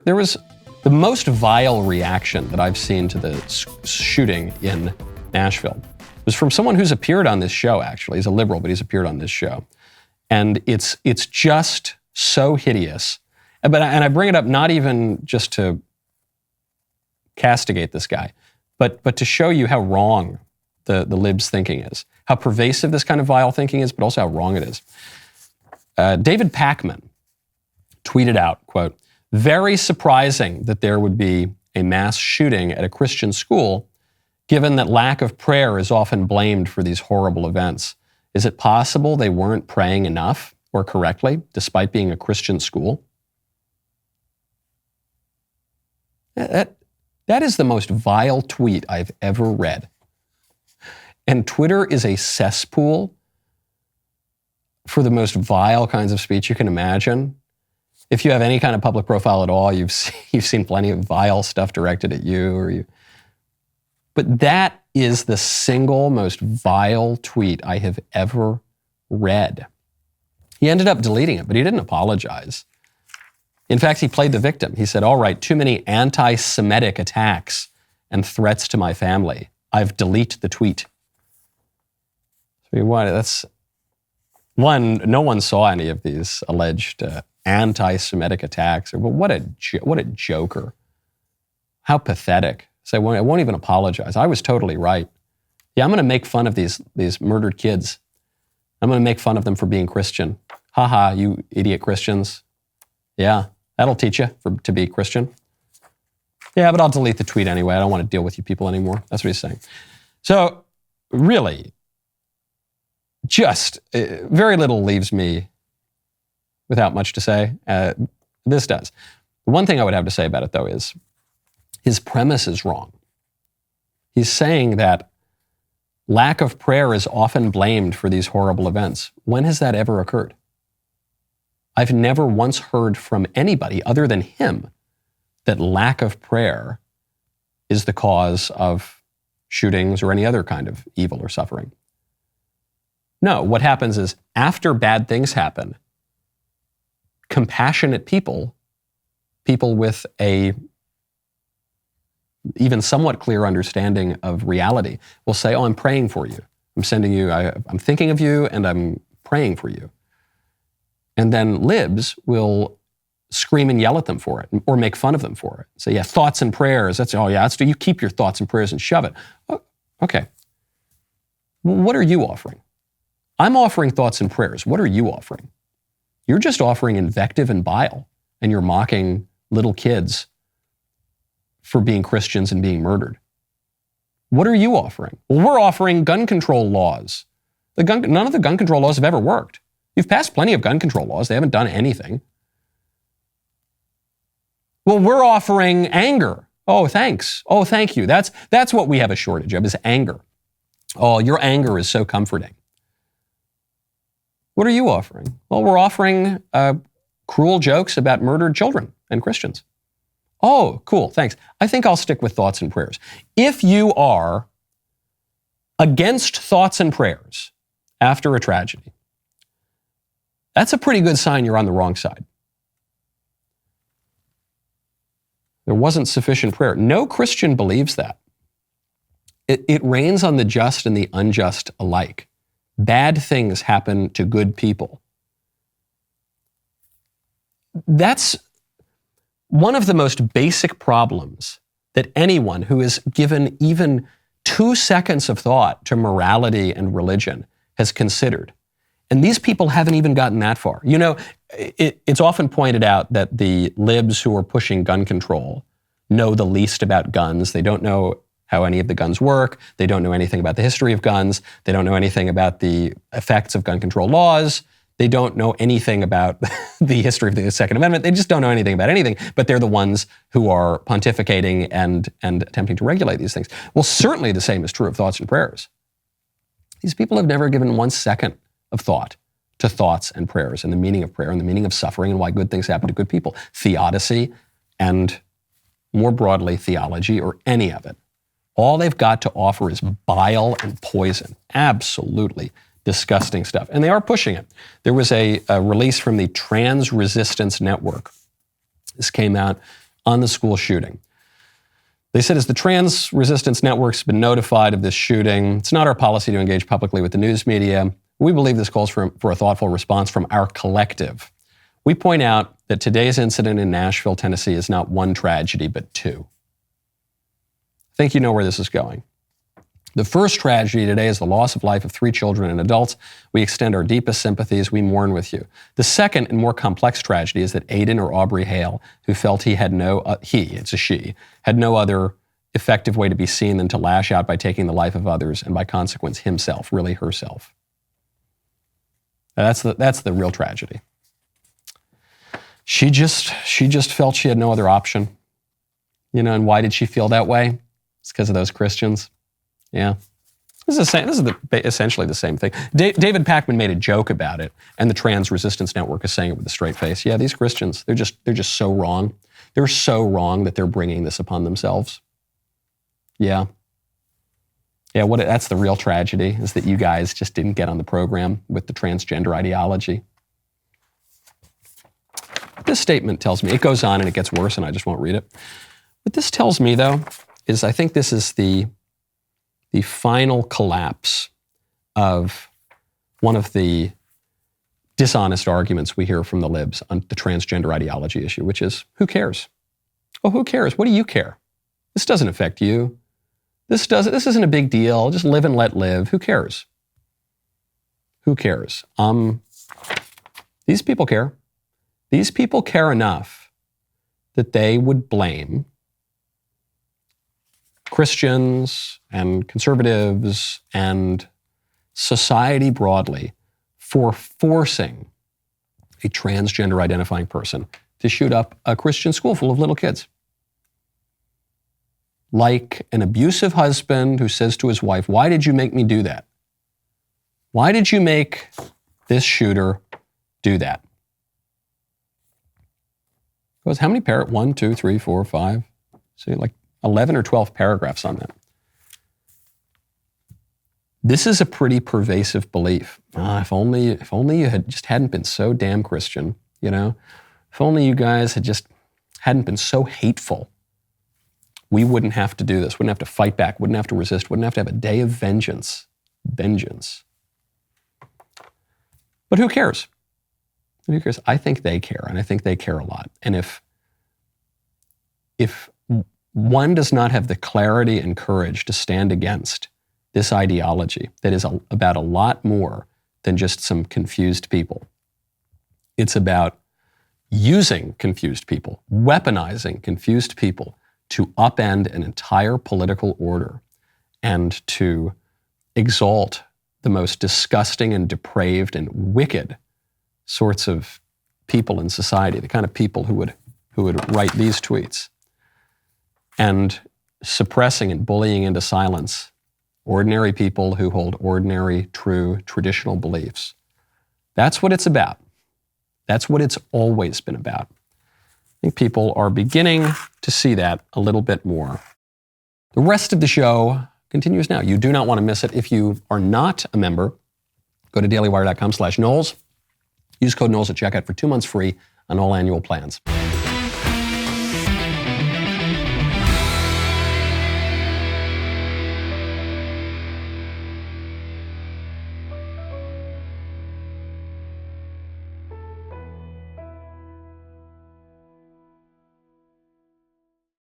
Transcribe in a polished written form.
there was the most vile reaction that I've seen to the shooting in Nashville was from someone who's appeared on this show, actually. He's a liberal, but he's appeared on this show. And it's just so hideous. And I bring it up not even just to castigate this guy, but to show you how wrong the libs' thinking is, how pervasive this kind of vile thinking is, but also how wrong it is. David Pakman tweeted out, quote, "Very surprising that there would be a mass shooting at a Christian school, given that lack of prayer is often blamed for these horrible events. Is it possible they weren't praying enough or correctly, despite being a Christian school?" That is the most vile tweet I've ever read. And Twitter is a cesspool for the most vile kinds of speech you can imagine. If you have any kind of public profile at all, you've seen plenty of vile stuff directed at you. But that is the single most vile tweet I have ever read. He ended up deleting it, but he didn't apologize. In fact, he played the victim. He said, "All right, too many anti-Semitic attacks and threats to my family. I've deleted the tweet." So that's one. No one saw any of these alleged anti-Semitic attacks. But what a joker! How pathetic! So I won't even apologize. I was totally right. Yeah, I'm going to make fun of these murdered kids. I'm going to make fun of them for being Christian. Ha ha, you idiot Christians. Yeah, that'll teach you to be Christian. Yeah, but I'll delete the tweet anyway. I don't want to deal with you people anymore. That's what he's saying. So really, just very little leaves me without much to say. This does. The one thing I would have to say about it, though, is his premise is wrong. He's saying that lack of prayer is often blamed for these horrible events. When has that ever occurred? I've never once heard from anybody other than him that lack of prayer is the cause of shootings or any other kind of evil or suffering. No, what happens is after bad things happen, compassionate people with a even somewhat clear understanding of reality will say, "Oh, I'm praying for you. I'm sending you, I'm thinking of you and I'm praying for you." And then libs will scream and yell at them for it or make fun of them for it. Say, "Yeah, thoughts and prayers. You keep your thoughts and prayers and shove it." Oh, okay. What are you offering? I'm offering thoughts and prayers. What are you offering? You're just offering invective and bile, and you're mocking little kids for being Christians and being murdered. What are you offering? Well, we're offering gun control laws. None of the gun control laws have ever worked. You've passed plenty of gun control laws. They haven't done anything. Well, we're offering anger. Oh, thanks. Oh, thank you. That's what we have a shortage of, is anger. Oh, your anger is so comforting. What are you offering? Well, we're offering cruel jokes about murdered children and Christians. Oh, cool, thanks. I think I'll stick with thoughts and prayers. If you are against thoughts and prayers after a tragedy, that's a pretty good sign you're on the wrong side. There wasn't sufficient prayer. No Christian believes that. It rains on the just and the unjust alike. Bad things happen to good people. That's one of the most basic problems that anyone who has given even 2 seconds of thought to morality and religion has considered. And these people haven't even gotten that far. You know, it's often pointed out that the libs who are pushing gun control know the least about guns. They don't know how any of the guns work. They don't know anything about the history of guns. They don't know anything about the effects of gun control laws. They don't know anything about the history of the Second Amendment. They just don't know anything about anything, but they're the ones who are pontificating and attempting to regulate these things. Well, certainly the same is true of thoughts and prayers. These people have never given 1 second of thought to thoughts and prayers and the meaning of prayer and the meaning of suffering and why good things happen to good people. Theodicy and, more broadly, theology or any of it. All they've got to offer is bile and poison. Absolutely disgusting stuff. And they are pushing it. There was a release from the Trans Resistance Network. This came out on the school shooting. They said, as the trans resistance network's been notified of this shooting, it's not our policy to engage publicly with the news media. We believe this calls for a thoughtful response from our collective. We point out that today's incident in Nashville, Tennessee is not one tragedy, but two. I think you know where this is going. The first tragedy today is the loss of life of 3 children and adults. We extend our deepest sympathies. We mourn with you. The second and more complex tragedy is that Aiden or Aubrey Hale, who felt he had it's a she, had no other effective way to be seen than to lash out by taking the life of others and by consequence himself, really herself. That's the real tragedy. She just felt she had no other option. And why did she feel that way? It's because of those Christians. Yeah. This is essentially the same thing. David Pakman made a joke about it, and the Trans Resistance Network is saying it with a straight face. Yeah, these Christians, they're just so wrong. They're so wrong that they're bringing this upon themselves. Yeah. Yeah, that's the real tragedy, is that you guys just didn't get on the program with the transgender ideology. This statement tells me, it goes on and it gets worse, and I just won't read it. What this tells me, though, is I think this is the final collapse of one of the dishonest arguments we hear from the libs on the transgender ideology issue, which is, who cares? Oh, who cares? What do you care? This doesn't affect you. This isn't a big deal. Just live and let live. Who cares? Who cares? These people care. These people care enough that they would blame Christians and conservatives and society broadly for forcing a transgender identifying person to shoot up a Christian school full of little kids. Like an abusive husband who says to his wife, why did you make me do that? Why did you make this shooter do that? Because how many 1, 2, 3, 4, 5, say like 11 or 12 paragraphs on that. This is a pretty pervasive belief. If only you hadn't been so damn Christian, If only you guys hadn't been so hateful, we wouldn't have to do this, wouldn't have to fight back, wouldn't have to resist, wouldn't have to have a day of vengeance. Vengeance. But who cares? Who cares? I think they care, and I think they care a lot. And if one does not have the clarity and courage to stand against this ideology that is about a lot more than just some confused people. It's about using confused people, weaponizing confused people to upend an entire political order and to exalt the most disgusting and depraved and wicked sorts of people in society, the kind of people who would write these tweets, and suppressing and bullying into silence ordinary people who hold ordinary, true, traditional beliefs. That's what it's about. That's what it's always been about. I think people are beginning to see that a little bit more. The rest of the show continues now. You do not want to miss it. If you are not a member, go to dailywire.com/Knowles. Use code Knowles at checkout for 2 months free on all annual plans.